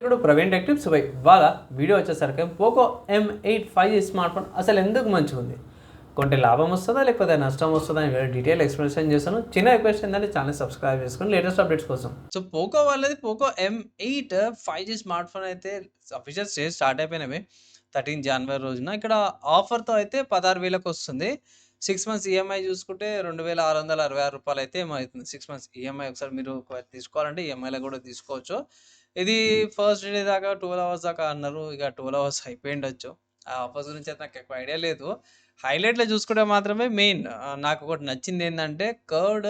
ఇప్పుడు Praveen tech tips ఇవాళ video వచ్చేసరికి Poco M8 5G smart phone అసలు ఎందుకు మంచిగా ఉంది, కొంటే లాభం వస్తుందా లేకపోతే నష్టం వస్తుందా అని డీటెయిల్ ఎక్స్ప్లెనేషన్ చేస్తాను. చిన్న రిక్వెస్ట్ ఏంటంటే ఛానల్ సబ్స్క్రైబ్ చేసుకొని లేటెస్ట్ అప్డేట్స్ కోసం. సో పోకో వాళ్ళది Poco M8 5G smart phone అయితే అఫీషియల్ స్టేజ్ స్టార్ట్ అయిపోయినవి 13 జనవరి రోజున. ఇక్కడ ఆఫర్తో అయితే 16,000కి వస్తుంది. 6 మంత్స్ ఈఎంఐ చూసుకుంటే రూ. 2,666 అయితే ఏమో అవుతుంది. 6 మంత్స్ ఈఎంఐ ఒకసారి మీరు తీసుకోవాలంటే ఈఎంఐలో కూడా తీసుకోవచ్చు. ఇది ఫస్ట్ డే దాకా 12 అవర్స్ దాకా అన్నారు. ఇక 12 అవర్స్ అయిపోయిండొచ్చు. ఆ ఆఫర్స్ గురించి అయితే నాకు ఎక్కువ ఐడియా లేదు. హైలైట్‌లో చూసుకుంటే మాత్రమే మెయిన్ నాకు ఒకటి నచ్చిందేందంటే కర్వ్డ్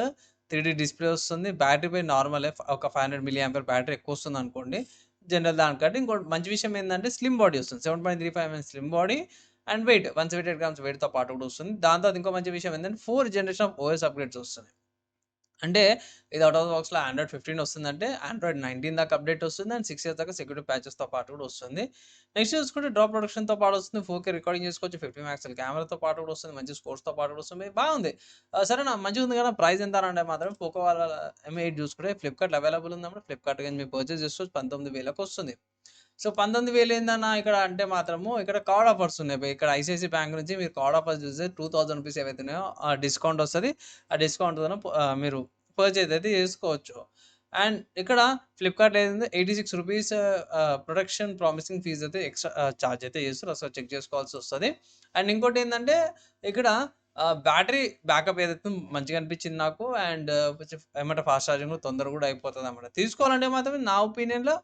3D డిస్‌ప్లే వస్తుంది. బ్యాటరీ నార్మలే ఒక 500 మిల్లీ యాంపియర్ బ్యాటరీ ఎక్కువొస్తుందనుకోండి. జనరల్ దానికంటే ఇంకోటి మంచి విషయం ఏందంటే స్లిమ్ బాడీ వస్తుంది. 7.35 MM slim body and weight 178 grams వెయిట్‌తో పాటు కూడా వస్తుంది. దాని తర్వాత ఇంకో మంచి విషయం ఏందంటే 4 జనరేషన్ ఆఫ్ ఓఎస్ అప్‌గ్రేడ్స్ వస్తున్నాయి. అంటే ఇది ఔట్ ఆఫ్ ద బాక్స్‌లో ఆండ్రాయిడ్ 15 వస్తుందంటే ఆండ్రాయిడ్ 19 దాకా అప్డేట్ వస్తుంది. అండ్ 6 ఇయర్స్ దాకా సెక్యూరిటీ ప్యాచెస్‌తో పాటు కూడా వస్తుంది. నెక్స్ట్ చూసుకుంటే డ్రాప్ ప్రొటెక్షన్‌తో పాటు వస్తుంది. 4K రికార్డింగ్ చేసుకోవచ్చు. 50 మెగాపిక్సెల్ కెమెరాతో పాటు కూడా వస్తుంది. మంచి స్కోర్స్‌తో పాటు కూడా వస్తుంది. బాగుంది. సరేనా మంచిగుంది కదా! ప్రైస్ ఎంత అంటే మాత్రం పోకో వాళ్ళ M8 చూసుకుంటే ఫ్లిప్‌కార్ట్‌లో అవైలబుల్ ఉందన్నమాట. ఫ్లిప్‌కార్ట్ గాని మీరు పర్చేజ్ చేసుకోవచ్చు. 19,000కి వస్తుంది. సో 19,000 ఏందన్నా ఇక్కడ అంటే మాత్రము ఇక్కడ కార్డ్ ఆఫర్స్ ఉన్నాయి. ఇక్కడ ఐసీఐసీ బ్యాంక్ నుంచి మీరు కార్డ్ ఆఫర్స్ చూస్తే రూ. 2,000 ఏవైతే ఉన్నాయో ఆ డిస్కౌంట్ వస్తది. ఆ డిస్కౌంట్‌తోన మీరు పర్చేజ్ అయితే చేసుకోవచ్చు. అండ్ ఇక్కడ ఫ్లిప్‌కార్ట్‌లో ఏందంటే రూ. 86 ప్రొడక్షన్ ప్రామిసింగ్ ఫీజ్ అయితే ఎక్స్‌ట్రా చార్జ్ అయితే చేస్తారు. ఒకసారి చెక్ చేసుకోవాల్సొస్తది. అండ్ ఇంకోటేందంటే ఇక్కడ బ్యాటరీ బ్యాకప్ ఏదైతే మంచిగా అనిపించింది నాకు. అండ్ కొంచెం ఏమంటే ఫాస్ట్ ఛార్జింగ్ కూడా తొందరగా కూడా అయిపోతదన్నమాట. తీసుకోవాలంటే మాత్రం నా ఒపీనియన్‌లో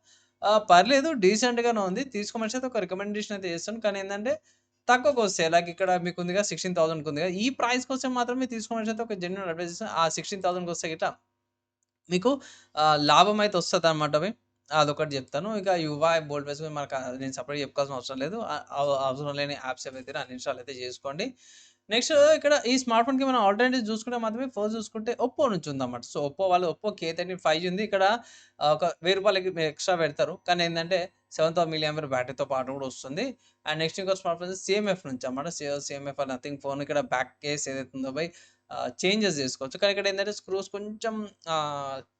పర్లేదు డీసెంట్‌గానే ఉంది. తీసుకోమనేసి అయితే ఒక రికమెండేషన్ అయితే చేస్తాను. కానీ ఏందంటే తక్కువకొస్తాయి. లైక్ ఇక్కడ మీకుందిగా 16,000కి ఉందిగా. ఈ ప్రైస్‌కొస్తే మాత్రమే తీసుకోమనేసి అయితే ఒక జెన్యూన్ అడ్వైస్ ఇస్తాను. ఆ 16,000కి వస్తే గిట్ల మీకు లాభం అయితే వస్తదన్నమాట అవి. అదొకటి జెప్తాను. ఇక యువై బోల్ట్ బేస్ మనకు నేను సెపరేట్‌గా చెప్పుకోవాల్సిన అవసరం లేదు. అవసరం లేని యాప్స్ ఏవైతే అన్‌ఇన్‌స్టాల్ అయితే జేసుకోండి. నెక్స్ట్ ఇక్కడ ఈ స్మార్ట్ ఫోన్‌కి మనం ఆల్టర్‌నేటివ్స్ చూసుకుంటే మాత్రమే ఫస్ట్ చూసుకుంటే ఒప్పో నుంచి ఉందన్నమాట. సో ఒప్పో వాళ్ళు ఒప్పో K13 5G ఉంది. ఇక్కడ ఒక రూ. 1000 ఎక్స్‌ట్రా పెడతారు. కానీ ఏందంటే 7000 మిల్లీ యాంపియర్ బ్యాటరీతో పాటు కూడా వస్తుంది. అండ్ నెక్స్ట్ ఇంకో స్మార్ట్ ఫోన్ CMF నుంచి అన్నమాట. CMF నథింగ్ ఫోన్ ఇక్కడ బ్యాక్ కేస్ ఏదైతే ఉందో చేంజెస్ జేసుకోవచ్చు. కానీ ఇక్కడ ఏందంటే స్క్రూస్ కొంచెం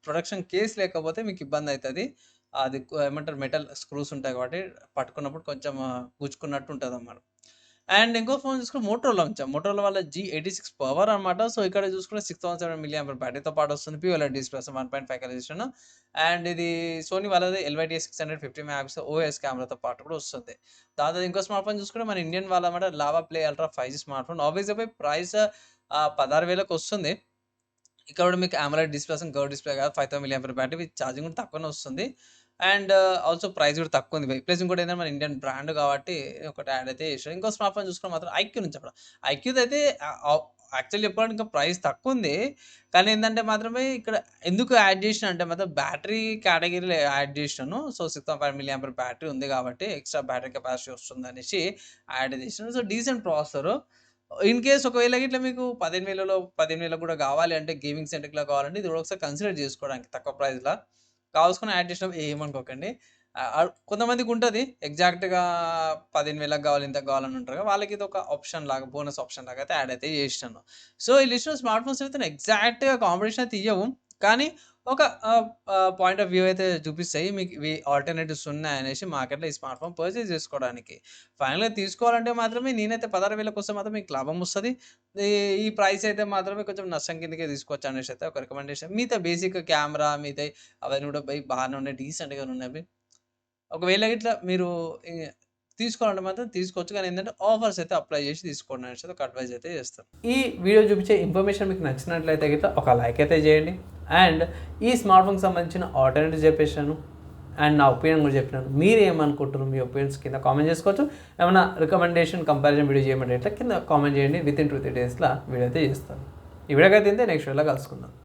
ప్రొడక్షన్ కేస్ లేకపోతే మీకు ఇబ్బందయితది. అది ఏమంటారు మెటల్ స్క్రూస్ ఉంటాయి కాబట్టి పట్టుకున్నప్పుడు కొంచెం గుచ్చుకున్నట్టు ఉంటదన్నమాట. అండ్ ఇంకో ఫోన్ చూసుకుంటే మోటరోలా ఉంచాం. మోటరోలా వాళ్ళ G86 పవర్ అన్నమాట. సో ఇక్కడ చూసుకుంటే 6700 మిల్లీ యాంపియర్ బ్యాటరీతో పాటు వస్తుంది. QLED display 1.5K resolution. And ఇది సోనీ వాళ్ళది LYTS 600 50 మెగాపిక్సెల్ OIS కెమెరాతో పాటు కూడా వస్తుంది. దాని తర్వాత ఇంకో స్మార్ట్ ఫోన్ చూసుకుంటే మన ఇండియన్ వాళ్ళన్నమాట Lava play ultra 5G smart phone. ఆబ్వియస్‌గా ప్రైస్ 16,000కి వస్తుంది. ఇక్కడ కూడా మీకు అమోలెడ్ డిస్‌ప్లే వస్తుంది. కర్వ్ డిస్‌ప్లే కాదు. 5000 milli ampere battery with charging కూడా తక్కువనే వస్తుంది. అండ్ ఆల్సో ప్రైస్ కూడా తక్కువ ఉంది. ప్లస్ ఇంకోటి ఏంటంటే మన ఇండియన్ బ్రాండ్ కాబట్టి ఒకటి యాడ్ అయితే చేసారు. ఇంకో స్మార్ట్ ఫోన్ చూసుకుంటే మాత్రం ఐక్యూ నుంచి అక్కడ. ఐక్యూదయితే యాక్చువల్లీ చెప్పాలంటే ఇంకా ప్రైస్ తక్కువుంది. కానీ ఏందంటే మాత్రమే ఇక్కడ ఎందుకు యాడ్ చేసినా అంటే మాత్రం బ్యాటరీ కేటగిరీలో యాడ్ చేసినాను. సో 6.5 మిల్లీ యాంపియర్ బ్యాటరీ ఉంది కాబట్టి ఎక్స్‌ట్రా బ్యాటరీ కెపాసిటీ వస్తుందనేసి యాడ్ చేసినాను. So decent processor. In case ఒకవేళ గిట్ల మీకు 15,000 కూడా కావాలి అంటే గేమింగ్ సెంట్రిక్‌లో కావాలంటే ఇది కూడా ఒకసారి కన్సిడర్ చేసుకోవడానికి తక్కువ ప్రైస్‌ల. కావాల్సుకొని యాడ్ చేసినప్పుడు ఏమనుకోకండి. కొంతమందికుంటది ఎగ్జాక్ట్‌గా 15,000కి కావాలి, ఇంతకు కావాలని ఉంటారు కదా! వాళ్ళకి ఇదొక ఆప్షన్ లాగా బోనస్ ఆప్షన్ లాగా అయితే యాడ్ అయితే చేసినాను. సో ఈ లిస్ట్‌లో స్మార్ట్ ఫోన్స్ అయితే ఎగ్జాక్ట్‌గా కాంపిటీషన్ అయితే ఇయ్యవు. కానీ ఒక పాయింట్ ఆఫ్ వ్యూ అయితే చూపిస్తాయి. మీకు ఇవి ఆల్టర్‌నేటివ్స్ ఉన్నాయనేసి మార్కెట్‌లో ఈ స్మార్ట్ ఫోన్ పర్చేజ్ చేసుకోవడానికి. ఫైనల్‌గా తీసుకోవాలంటే మాత్రమే నేనైతే 16,000కి వస్తే మాత్రం మీకు లాభం వస్తది. ఈ ఈ ప్రైస్ అయితే మాత్రమే కొంచెం నష్టం కిందకే తీసుకోవచ్చు అనేసి అయితే ఒక రికమెండేషన్. మిగతా బేసిక్ కెమెరా మిగతాయి అవన్నీ కూడా బాగానే ఉన్నాయి. డీసెంట్‌గానే ఉన్నాయి. ఒకవేళ గిట్ల మీరు ఈ తీసుకోవాలంటే మాత్రం తీసుకోవచ్చు. కానీ ఏంటంటే ఆఫర్స్ అయితే అప్లై చేసి తీసుకోండి అనేసి ఒక అడ్వైస్ అయితే చేస్తాను. ఈ వీడియో చూపించే ఇన్ఫర్మేషన్ మీకు నచ్చినట్లయితే గిట్ల ఒక లైక్ అయితే చేయండి. అండ్ ఈ స్మార్ట్ ఫోన్‌కి సంబంధించిన ఆల్టర్నేటివ్స్ చెప్పేసాను. అండ్ నా ఒపీనియన్ కూడా చెప్పినాను. మీరు ఏమనుకుంటున్నారు? మీ ఒపీనియన్స్ కింద కామెంట్ చేసుకోవచ్చు. ఏమైనా రికమెండేషన్ కంపారిజన్ వీడియో చేయమంటే కింద కామెంట్ చేయండి. వితిన్ 2-3 డేస్‌లో వీడియో అయితే చేస్తాను. ఈ వీడియోకి అయితే నెక్స్ట్ వీడియోలో కలుసుకుందాం.